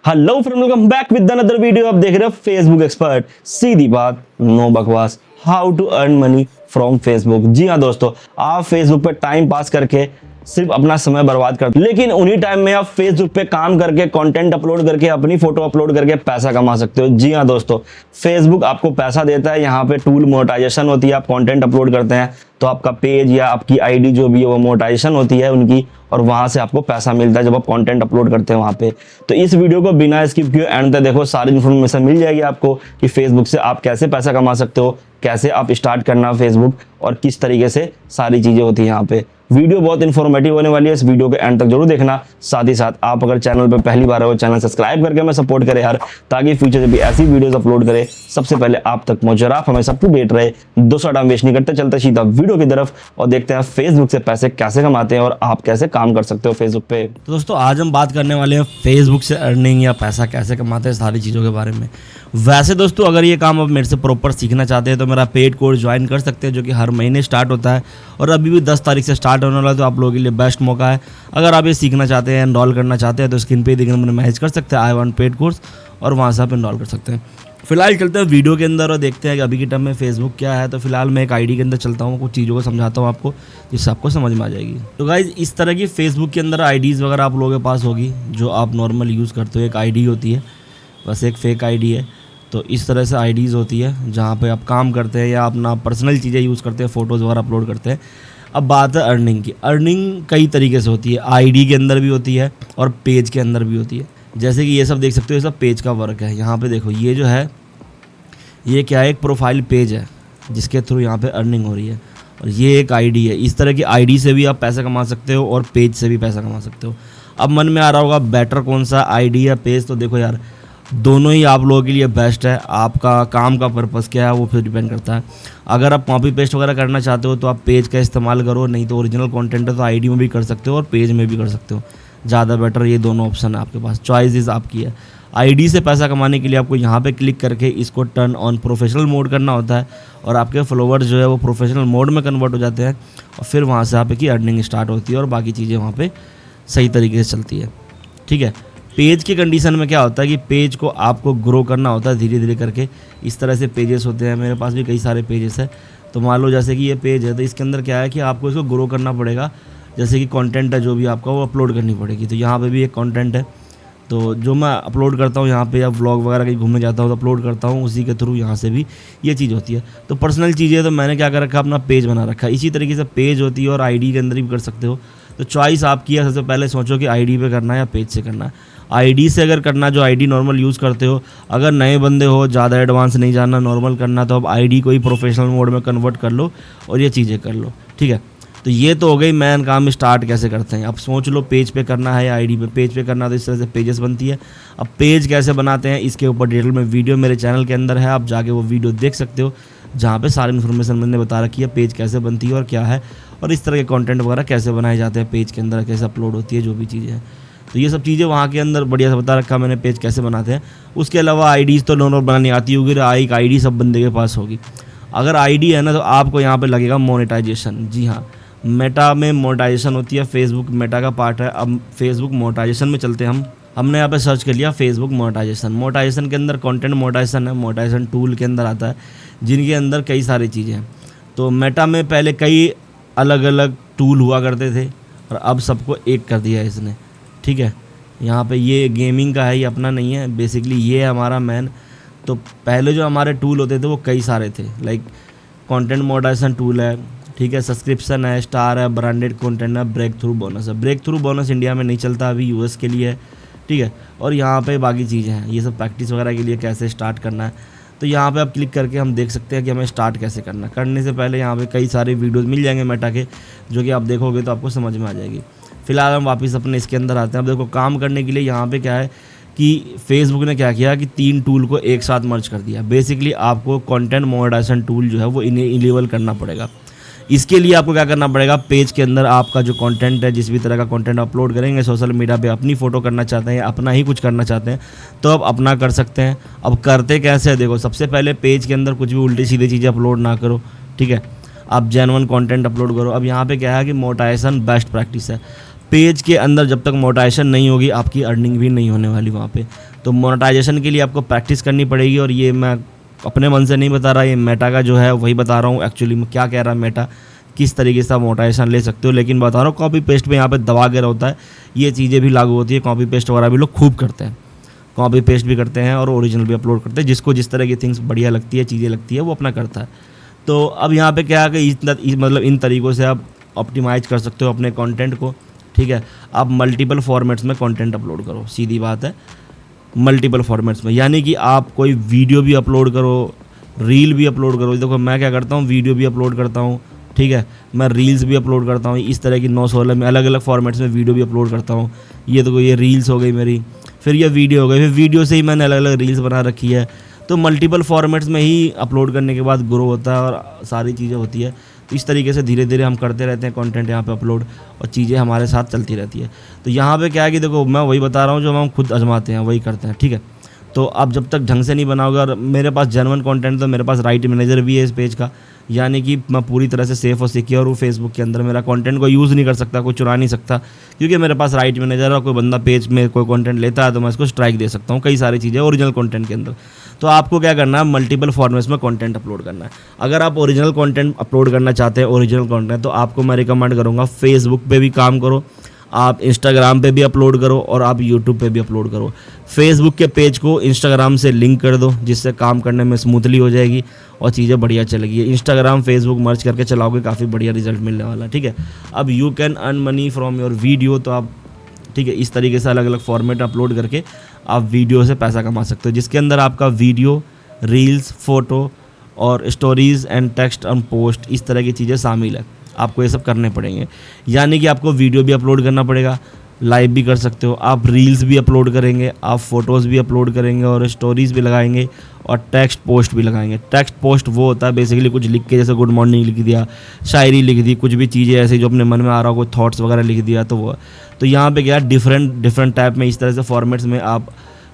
Hello friend, welcome back with another video. आप देख रहे हो फेसबुक एक्सपर्ट। सीधी बात, नो बकवास, how to earn money from Facebook. जी हाँ दोस्तों, आप फेसबुक पे टाइम पास करके सिर्फ अपना समय बर्बाद करते, लेकिन उन्हीं टाइम में आप फेसबुक पे काम करके, कंटेंट अपलोड करके, अपनी फोटो अपलोड करके पैसा कमा सकते हो। जी हाँ दोस्तों, फेसबुक आपको पैसा देता है। यहाँ पे टूल मोनेटाइजेशन होती है। आप कंटेंट अपलोड करते हैं तो आपका पेज या आपकी आईडी जो भी है वो मोनेटाइजेशन होती है उनकी, और वहां से आपको पैसा मिलता है जब आप कंटेंट अपलोड करते हैं वहां पे। तो इस वीडियो को बिना स्किप किए एंड तक देखो, सारी इन्फॉर्मेशन मिल जाएगी आपको कि फेसबुक से आप कैसे पैसा कमा सकते हो, कैसे आप स्टार्ट करना फेसबुक, और किस तरीके से सारी चीजें होती है यहाँ पे। वीडियो बहुत इन्फॉर्मेटिव होने वाली है, इस वीडियो के एंड तक जरूर देखना। साथ ही साथ आप अगर चैनल पे पहली बार हो, चैनल सब्सक्राइब करके हमें सपोर्ट करें यार, ताकि फ्यूचर जब भी ऐसी वीडियोस अपलोड करें सबसे पहले आप तक पहुंचे और आप हमेशा अप टू डेट रहे। दोस्तों टाइम वेस्ट नहीं करते, चलते सीधा वीडियो की तरफ और देखते हैं फेसबुक से पैसे कैसे कमाते हैं और आप कैसे काम कर सकते हो फेसबुक पे। तो दोस्तों आज हम बात करने वाले हैं फेसबुक से अर्निंग या पैसा कैसे कमाते हैं, सारी चीज़ों के बारे में। वैसे दोस्तों अगर ये काम आप मेरे से प्रॉपर सीखना चाहते हैं तो मेरा पेड कोर्स ज्वाइन कर सकते हैं, जो कि हर महीने स्टार्ट होता है और अभी भी 10 तारीख से स्टार्ट होने वाला है। तो आप लोगों के लिए बेस्ट मौका है। अगर आप ये सीखना चाहते हैं, एनरोल करना चाहते हैं, तो स्क्रीन पे दिखे नंबर मैसेज कर सकते हैं आई वांट पेड कोर्स, और वहाँ से आप एनरोल कर सकते हैं। फिलहाल चलते हैं वीडियो के अंदर और देखते हैं कि अभी के टाइम में फेसबुक क्या है। तो फिलहाल मैं एक आईडी के अंदर चलता हूँ, कुछ चीज़ों को समझाता हूँ आपको, जिससे आपको समझ में आ जाएगी। तो गाइज इस तरह की फेसबुक के अंदर आईडीज़ वगैरह आप लोगों के पास होगी जो आप नॉर्मल यूज़ करते हो। एक आईडी होती है, बस एक फेक आईडी है। तो इस तरह से आईडीज़ होती है जहाँ पे आप काम करते हैं या अपना पर्सनल चीज़ें यूज़ करते हैं, फ़ोटोज़ वगैरह अपलोड करते हैं। अब बात है अर्निंग की। अर्निंग कई तरीके से होती है, आईडी के अंदर भी होती है और पेज के अंदर भी होती है। जैसे कि ये सब देख सकते हो, ये सब पेज का वर्क है। यहाँ पे देखो, ये जो है ये क्या है, एक प्रोफाइल पेज है जिसके थ्रू यहाँ पे अर्निंग हो रही है, और ये एक आईडी है। इस तरह की आईडी से भी आप पैसा कमा सकते हो और पेज से भी पैसा कमा सकते हो। अब मन में आ रहा होगा बेटर कौन सा, आईडी या पेज? तो देखो यार, दोनों ही आप लोगों के लिए बेस्ट है। आपका काम का पर्पज़ क्या है वो फिर डिपेंड करता है। अगर आप कॉपी पेस्ट वगैरह करना चाहते हो तो आप पेज का इस्तेमाल करो, नहीं तो ओरिजिनल कंटेंट है तो आईडी में भी कर सकते हो और पेज में भी कर सकते हो। ज़्यादा बेटर ये दोनों ऑप्शन है आपके पास, चॉइस आपकी है। आईडी से पैसा कमाने के लिए आपको यहाँ पे क्लिक करके इसको टर्न ऑन प्रोफेशनल मोड करना होता है, और आपके फॉलोवर्स जो है वो प्रोफेशनल मोड में कन्वर्ट हो जाते हैं, और फिर वहाँ से आपकी अर्निंग स्टार्ट होती है और बाकी चीज़ें वहाँ पे सही तरीके से चलती है। ठीक है। पेज की कंडीशन में क्या होता है कि पेज को आपको ग्रो करना होता है धीरे धीरे करके। इस तरह से पेजेस होते हैं, मेरे पास भी कई सारे पेजेस हैं। तो मान लो जैसे कि ये पेज है, तो इसके अंदर क्या है कि आपको इसको ग्रो करना पड़ेगा। जैसे कि कंटेंट है जो भी आपका, वो अपलोड करनी पड़ेगी। तो यहाँ पे भी एक कंटेंट है, तो जो मैं अपलोड करता हूँ यहाँ पे, या व्लॉग वगैरह कहीं घूमने जाता हूँ तो अपलोड करता हूँ, उसी के थ्रू यहाँ से भी ये चीज़ होती है। तो पर्सनल चीज़ें तो मैंने क्या कर रखा है, अपना पेज बना रखा है। इसी तरीके से पेज होती है और आईडी के अंदर भी कर सकते हो। तो चॉइस आपकी है। सबसे पहले सोचो कि आईडी पे करना है या पेज से करना है। आईडी से अगर करना, जो आईडी नॉर्मल यूज़ करते हो, अगर नए बंदे हो, ज़्यादा एडवांस नहीं जानना, नॉर्मल करना, तो अब आईडी को ही प्रोफेशनल मोड में कन्वर्ट कर लो और ये चीज़ें कर लो। ठीक है। तो ये तो हो गई मैन काम स्टार्ट कैसे करते हैं। अब सोच लो पेज पे करना है या आईडी पे। पेज पे करना तो इस तरह से पेजेस बनती है। अब पेज कैसे बनाते हैं इसके ऊपर डिटेल में वीडियो मेरे चैनल के अंदर है, आप जाके वो वीडियो देख सकते हो, जहाँ पे सारी इन्फॉर्मेशन मैंने बता रखी है, पेज कैसे बनती है और क्या है, और इस तरह के कंटेंट वगैरह कैसे बनाए जाते हैं पेज के अंदर, कैसे अपलोड होती है, जो भी चीज़ें हैं। तो ये सब चीज़ें वहाँ के अंदर बढ़िया से बता रखा मैंने, पेज कैसे बनाते हैं। उसके अलावा आईडीज़ तो नॉर्मल बनानी आती होगी, एक आईडी सब बंदे के पास होगी। अगर आईडी है ना, तो आपको यहाँ पे लगेगा मोनेटाइजेशन। जी हाँ, मेटा में मोनेटाइजेशन होती है, फेसबुक मेटा का पार्ट है। अब फेसबुक मोनेटाइजेशन में चलते हैं हमने यहाँ पे सर्च कर लिया फेसबुक मोनेटाइजेशन। मोनेटाइजेशन के अंदर कंटेंट मोनेटाइजेशन है, मोनेटाइजेशन टूल के अंदर आता है, जिनके अंदर कई सारी चीज़ें हैं। तो मेटा में पहले कई अलग अलग टूल हुआ करते थे और अब सबको एक कर दिया है इसने। ठीक है। यहाँ पे ये गेमिंग का है, ये अपना नहीं है, बेसिकली ये है हमारा मैन। तो पहले जो हमारे टूल होते थे वो कई सारे थे, लाइक कंटेंट मोनेटाइजेशन टूल है, ठीक है, सब्सक्रिप्शन है, स्टार है, ब्रांडेड कंटेंट है, ब्रेक थ्रू बोनस है। ब्रेक थ्रू बोनस इंडिया में नहीं चलता, अभी यूएस के लिए है। ठीक है। और यहाँ पे बाकी चीज़ें हैं, ये सब प्रैक्टिस वगैरह के लिए कैसे स्टार्ट करना है। तो यहाँ पे आप क्लिक करके हम देख सकते हैं कि हमें स्टार्ट कैसे करना है। करने से पहले यहाँ पे कई सारे वीडियोस मिल जाएंगे मेटा के, जो कि आप देखोगे तो आपको समझ में आ जाएगी। फिलहाल हम वापस अपने इसके अंदर आते हैं। अब देखो, काम करने के लिए यहाँ पे क्या है कि फेसबुक ने क्या किया कि 3 टूल को एक साथ मर्ज कर दिया। बेसिकली आपको कंटेंट मोनेटाइजेशन टूल जो है वो इनेबल करना पड़ेगा। इसके लिए आपको क्या करना पड़ेगा, पेज के अंदर आपका जो कंटेंट है, जिस भी तरह का कंटेंट अपलोड करेंगे सोशल मीडिया पे, अपनी फ़ोटो करना चाहते हैं, अपना ही कुछ करना चाहते हैं, तो आप अपना कर सकते हैं। अब करते कैसे है, देखो, सबसे पहले पेज के अंदर कुछ भी उल्टी सीधी चीज़ें अपलोड ना करो। ठीक है। आप जेन्युइन कंटेंट अपलोड करो। अब यहाँ पे क्या है कि मोनेटाइजेशन बेस्ट प्रैक्टिस है। पेज के अंदर जब तक मोनेटाइजेशन नहीं होगी आपकी अर्निंग भी नहीं होने वाली वहाँ पे। तो मोनेटाइजेशन के लिए आपको प्रैक्टिस करनी पड़ेगी, और ये मैं अपने मन से नहीं बता रहा, ये मेटा का जो है वही बता रहा हूँ। एक्चुअली मैं क्या कह रहा है मेटा, किस तरीके से आप मोनेटाइजेशन ले सकते हो, लेकिन बता रहा हूँ कॉपी पेस्ट में यहाँ पे दबा के होता है, ये चीज़ें भी लागू होती है। कॉपी पेस्ट वगैरह भी लोग खूब करते हैं, कॉपी पेस्ट भी करते हैं और ओरिजिनल भी अपलोड करते हैं। जिसको जिस तरह की थिंग्स बढ़िया लगती है, चीज़ें लगती है, वो अपना करता है। तो अब यहाँ पे क्या है कि मतलब इन तरीक़ों से आप ऑप्टिमाइज़ कर सकते हो अपने कंटेंट को, ठीक है। आप मल्टीपल फॉर्मेट्स में कंटेंट अपलोड करो, सीधी बात है, मल्टीपल फॉर्मेट्स में, यानी कि आप कोई वीडियो भी अपलोड करो, रील भी अपलोड करो। देखो मैं क्या करता हूँ, वीडियो भी अपलोड करता हूँ, ठीक है, मैं रील्स भी अपलोड करता हूँ, इस तरह की 9-16 में अलग अलग फॉर्मेट्स में वीडियो भी अपलोड करता हूँ। ये देखो ये रील्स हो गई मेरी, फिर ये वीडियो हो गई, फिर वीडियो से ही मैंने अलग अलग रील्स बना रखी है। तो मल्टीपल फॉर्मेट्स में ही अपलोड करने के बाद ग्रो होता है और सारी चीज़ें होती है। तो इस तरीके से धीरे धीरे हम करते रहते हैं कंटेंट यहाँ पे अपलोड, और चीज़ें हमारे साथ चलती रहती है। तो यहाँ पे क्या है कि देखो मैं वही बता रहा हूँ जो हम खुद आजमाते हैं वही करते हैं, ठीक है। तो आप जब तक ढंग से नहीं बनाओगे, और मेरे पास जेन्युइन कंटेंट, तो मेरे पास राइट मैनेजर भी है इस पेज का, यानी कि मैं पूरी तरह से सेफ़ और सिक्योर हूँ फेसबुक के अंदर। मेरा कंटेंट को यूज़ नहीं कर सकता, कोई चुरा नहीं सकता, क्योंकि मेरे पास राइट मैनेजर है। और कोई बंदा पेज में कोई कंटेंट लेता है तो मैं इसको स्ट्राइक दे सकता हूँ, कई सारी चीज़ें ओरिजिनल कंटेंट के अंदर। तो आपको क्या करना है, मल्टीपल फॉर्मेट्स में कंटेंट अपलोड करना है। अगर आप ओरिजिनल कंटेंट अपलोड करना चाहते हैं, ओरिजिनल कंटेंट, तो आपको मैं रिकमेंड करूँगा फेसबुक पे भी काम करो, आप इंस्टाग्राम पे भी अपलोड करो, और आप यूट्यूब पे भी अपलोड करो। फेसबुक के पेज को इंस्टाग्राम से लिंक कर दो, जिससे काम करने में स्मूथली हो जाएगी और चीज़ें बढ़िया चलेगी। इंस्टाग्राम फेसबुक मर्ज करके चलाओगे, काफ़ी बढ़िया रिजल्ट मिलने वाला है, ठीक है। अब you can earn money from your video, तो आप, ठीक है, इस तरीके से अलग अलग फॉर्मेट अपलोड करके आप वीडियो से पैसा कमा सकते हो, जिसके अंदर आपका वीडियो, रील्स, फ़ोटो और stories and text and post, इस तरह की चीज़ें शामिल है। आपको ये सब करने पड़ेंगे, यानी कि आपको वीडियो भी अपलोड करना पड़ेगा, लाइव भी कर सकते हो, आप रील्स भी अपलोड करेंगे, आप फ़ोटोज़ भी अपलोड करेंगे और स्टोरीज़ भी लगाएंगे और टेक्स्ट पोस्ट भी लगाएंगे। टेक्स्ट पोस्ट वो होता है बेसिकली कुछ लिख के, जैसे गुड मॉर्निंग लिख दिया, शायरी लिख दी, कुछ भी चीज़ें ऐसी जो अपने मन में आ रहा हो, कोई थॉट्स वगैरह लिख दिया, तो वो। तो यहाँ पे क्या डिफरेंट टाइप में इस तरह से फॉर्मेट्स में आप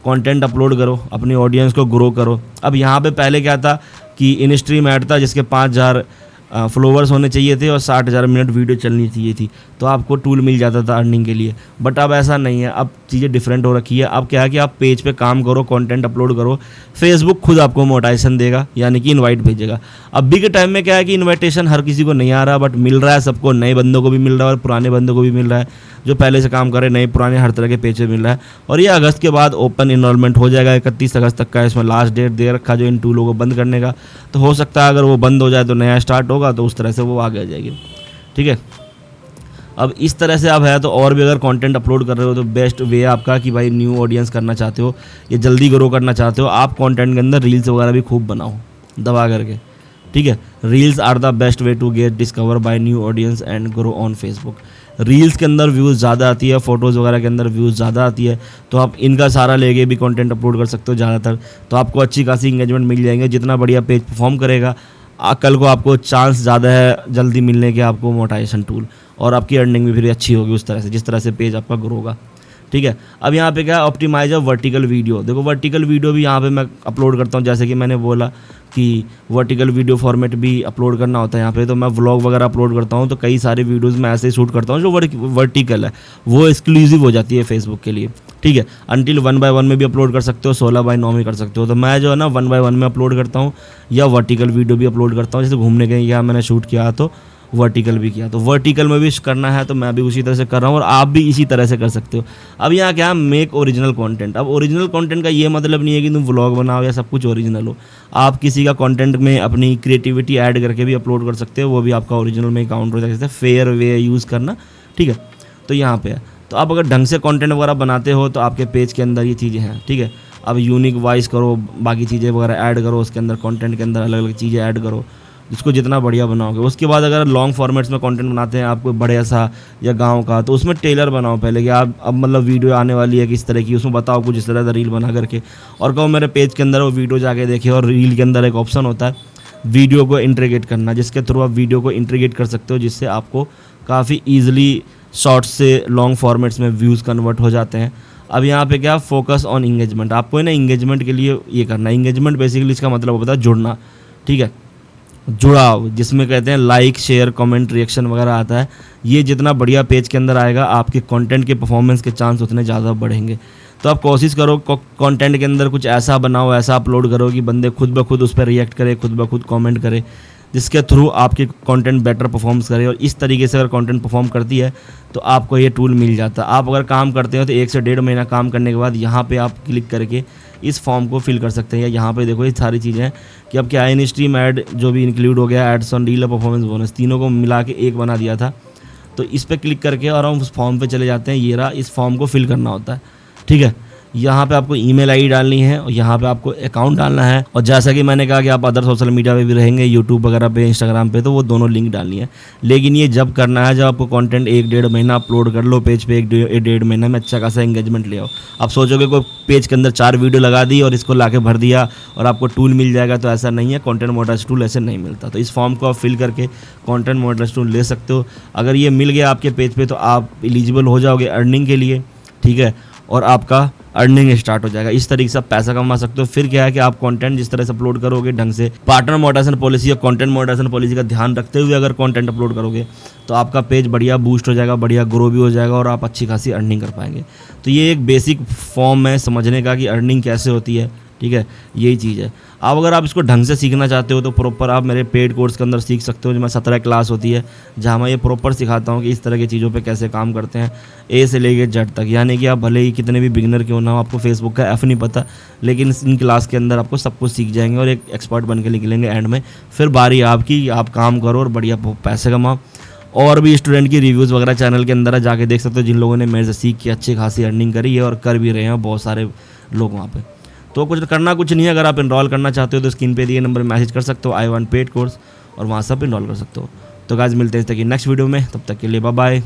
कंटेंट अपलोड करो, अपनी ऑडियंस को ग्रो करो। अब यहाँ पे पहले क्या था कि इन स्ट्रीम ऐड था, जिसके 5000 फॉलोवर्स होने चाहिए थे और 60,000 मिनट वीडियो चलनी चाहिए थी, तो आपको टूल मिल जाता था अर्निंग के लिए। बट अब ऐसा नहीं है, अब चीज़ें डिफरेंट हो रखी है। अब क्या है कि आप पेज पे काम करो, कंटेंट अपलोड करो, फेसबुक खुद आपको मोनेटाइजेशन देगा, यानी कि इनवाइट भेजेगा। अभी के टाइम में क्या है कि इनविटेशन हर किसी को नहीं आ रहा, बट मिल रहा है सबको, नए बंदों को भी मिल रहा है और पुराने बंदों को भी मिल रहा है, जो पहले से काम कर रहे, नए पुराने हर तरह के पेज पे मिल रहा है। और ये अगस्त के बाद ओपन इनरोलमेंट हो जाएगा, 31 अगस्त तक का इसमें लास्ट डेट दे रखा जो इन टूलों को बंद करने का। तो हो सकता है अगर वो बंद हो जाए तो नया स्टार्ट होगा, तो उस तरह से वो आगे आ जाएगी, ठीक है। अब इस तरह से आप है तो और भी अगर कंटेंट अपलोड कर रहे हो तो बेस्ट वे आपका कि भाई न्यू ऑडियंस करना चाहते हो या जल्दी ग्रो करना चाहते हो, आप कंटेंट के अंदर रील्स वगैरह भी खूब बनाओ दबा करके, ठीक है। Reels are the best way to get discover by new audience and grow on Facebook. Reels के अंदर व्यूज़ ज़्यादा आती है, फ़ोटोज़ वगैरह के अंदर व्यूज़ ज़्यादा आती है, तो आप इनका सारा लेके भी कंटेंट अपलोड कर सकते हो ज़्यादातर, तो आपको अच्छी खासी इंगेजमेंट मिल जाएंगे। जितना बढ़िया पेज परफॉर्म करेगा, कल को आपको चांस ज़्यादा है जल्दी मिलने के आपको मोनेटाइजेशन टूल, और आपकी अर्निंग भी फिर अच्छी होगी उस तरह से, जिस तरह से पेज आपका ग्रो होगा, ठीक है। अब यहाँ पे क्या ऑप्टिमाइज ऑफ वर्टिकल वीडियो, देखो वर्टिकल वीडियो भी यहाँ पे मैं अपलोड करता हूँ, जैसे कि मैंने बोला कि वर्टिकल वीडियो फॉर्मेट भी अपलोड करना होता है यहाँ पे, तो मैं व्लॉग वगैरह अपलोड करता हूँ, तो कई सारे वीडियोस मैं ऐसे ही शूट करता हूँ जो वर्टिकल है, वो एक्सक्लूसिव हो जाती है फेसबुक के लिए, ठीक है। अनटिल 1x1 में भी अपलोड कर सकते हो, 16x9 में कर सकते हो, तो मैं जो है ना 1x1 में अपलोड करता हूँ या वर्टिकल वीडियो भी अपलोड करता हूँ। जैसे घूमने गए या मैंने शूट किया तो वर्टिकल भी किया, तो वर्टिकल में भी करना है तो मैं भी उसी तरह से कर रहा हूँ और आप भी इसी तरह से कर सकते हो। अब यहाँ क्या मेक ओरिजिनल कंटेंट। अब ओरिजिनल कंटेंट का ये मतलब नहीं है कि तुम व्लॉग बनाओ या सब कुछ ओरिजिनल हो, आप किसी का कंटेंट में अपनी क्रिएटिविटी ऐड करके भी अपलोड कर सकते हो, वो भी आपका ओरिजिनल में काउंट हो सकता है। फेयर वे यूज़ करना, ठीक है। तो यहाँ पे है, तो आप अगर ढंग से कंटेंट वगैरह बनाते हो तो आपके पेज के अंदर ये चीज़ें हैं, ठीक है। अब यूनिक वॉइस करो, बाकी चीज़ें वगैरह ऐड करो, उसके अंदर कंटेंट के अंदर अलग अलग चीज़ें ऐड करो, जिसको जितना बढ़िया बनाओगे। उसके बाद अगर लॉन्ग फॉर्मेट्स में कंटेंट बनाते हैं आप कोई बढ़िया सा या गांव का, तो उसमें टेलर बनाओ पहले कि आप अब मतलब वीडियो आने वाली है किस तरह की, उसमें बताओ कुछ इस तरह का रील बना करके, और कहो मेरे पेज के अंदर वो वीडियो जाके देखे। और रील के अंदर एक ऑप्शन होता है वीडियो को इंटीग्रेट करना, जिसके थ्रू आप वीडियो को इंटीग्रेट कर सकते हो, जिससे आपको काफ़ी ईजिली शॉर्ट्स से लॉन्ग फॉर्मेट्स में व्यूज़ कन्वर्ट हो जाते हैं। अब यहाँ पे क्या फोकस ऑन इंगेजमेंट, आपको है ना इंगेजमेंट के लिए ये करना है। इंगेजमेंट बेसिकली इसका मतलब होता है जुड़ना, ठीक है। जुड़ाव, जिसमें कहते हैं लाइक शेयर कमेंट रिएक्शन वगैरह आता है, ये जितना बढ़िया पेज के अंदर आएगा आपके कंटेंट के परफॉर्मेंस के चांस उतने ज़्यादा बढ़ेंगे। तो आप कोशिश करो कंटेंट के अंदर कुछ ऐसा बनाओ, ऐसा अपलोड करो कि बंदे खुद ब खुद उस पर रिएक्ट करे, खुद ब खुद कमेंट करे, जिसके थ्रू आपकी कंटेंट बेटर परफॉर्म्स करे। और इस तरीके से अगर कंटेंट परफॉर्म करती है तो आपको ये टूल मिल जाता है। आप अगर काम करते हो तो 1 से 1.5 महीना काम करने के बाद यहाँ पे आप क्लिक करके इस फॉर्म को फिल कर सकते हैं। या यहाँ पे देखो ये सारी चीज़ें हैं कि अब क्या इन स्ट्रीम ऐड जो भी इंक्लूड हो गया, ads on dealer, performance bonus, तीनों को मिला के एक बना दिया था। तो इस पर क्लिक करके और हम उस फॉर्म पे चले जाते हैं। ये रहा, इस फॉर्म को फिल करना होता है, ठीक है। यहाँ पे आपको ईमेल आईडी डालनी है और यहाँ पे आपको अकाउंट डालना है। और जैसा कि मैंने कहा कि आप अदर सोशल मीडिया पे भी रहेंगे, यूट्यूब वगैरह पे, इंस्टाग्राम पे, तो वो दोनों लिंक डालनी है। लेकिन ये जब करना है जब आपको कंटेंट 1-1.5 महीना अपलोड कर लो पेज पे, 1-1.5 महीना में अच्छा खासा एंगेजमेंट ले आओ। आप सोचोगे कोई पेज के अंदर 4 वीडियो लगा दी और इसको ला के भर दिया और आपको टूल मिल जाएगा, तो ऐसा नहीं है। कंटेंट मॉडरेशन टूल ऐसे नहीं मिलता। तो इस फॉर्म को आप फिल करके कंटेंट मॉडरेशन टूल ले सकते हो। अगर ये मिल गया आपके पेज पे तो आप एलिजिबल हो जाओगे अर्निंग के लिए, ठीक है। और आपका अर्निंग स्टार्ट हो जाएगा। इस तरीके से आप पैसा कमा सकते हो। फिर क्या है कि आप कंटेंट जिस तरह से अपलोड करोगे ढंग से, पार्टनर मॉडरेशन पॉलिसी और कंटेंट मॉडरेशन पॉलिसी का ध्यान रखते हुए अगर कंटेंट अपलोड करोगे तो आपका पेज बढ़िया बूस्ट हो जाएगा, बढ़िया ग्रो भी हो जाएगा और आप अच्छी खासी अर्निंग कर पाएंगे। तो ये एक बेसिक फॉर्म है समझने का कि अर्निंग कैसे होती है, ठीक है। यही चीज़ है। अब अगर आप इसको ढंग से सीखना चाहते हो तो प्रॉपर आप मेरे पेड कोर्स के अंदर सीख सकते हो, जो मैं 17 क्लास होती है, जहाँ मैं ये प्रॉपर सिखाता हूँ कि इस तरह की चीज़ों पे कैसे काम करते हैं, ए से लेके जेड तक। यानी कि आप भले ही कितने भी बिगिनर क्यों ना हो, आपको फेसबुक का एफ नहीं पता, लेकिन इन क्लास के अंदर आपको सब कुछ सीख जाएंगे और एक एक्सपर्ट बन के निकलेंगे एंड में। फिर बारी आपकी, आप काम करो और बढ़िया पैसे कमाओ। और भी स्टूडेंट की रिव्यूज़ वगैरह चैनल के अंदर जाके देख सकते हो, जिन लोगों ने मेरे से सीख के अच्छी खासी अर्निंग करी है और कर भी रहे हैं बहुत सारे लोग वहाँ पे। तो कुछ नहीं है। अगर आप इनरोल करना चाहते हो तो स्क्रीन पे दिए नंबर मैसेज कर सकते हो, I want पेड कोर्स, और वहाँ से आप इनरोल कर सकते हो। तो गाइस मिलते हैं इस तक की नेक्स्ट वीडियो में, तब तक के लिए बाय बाय।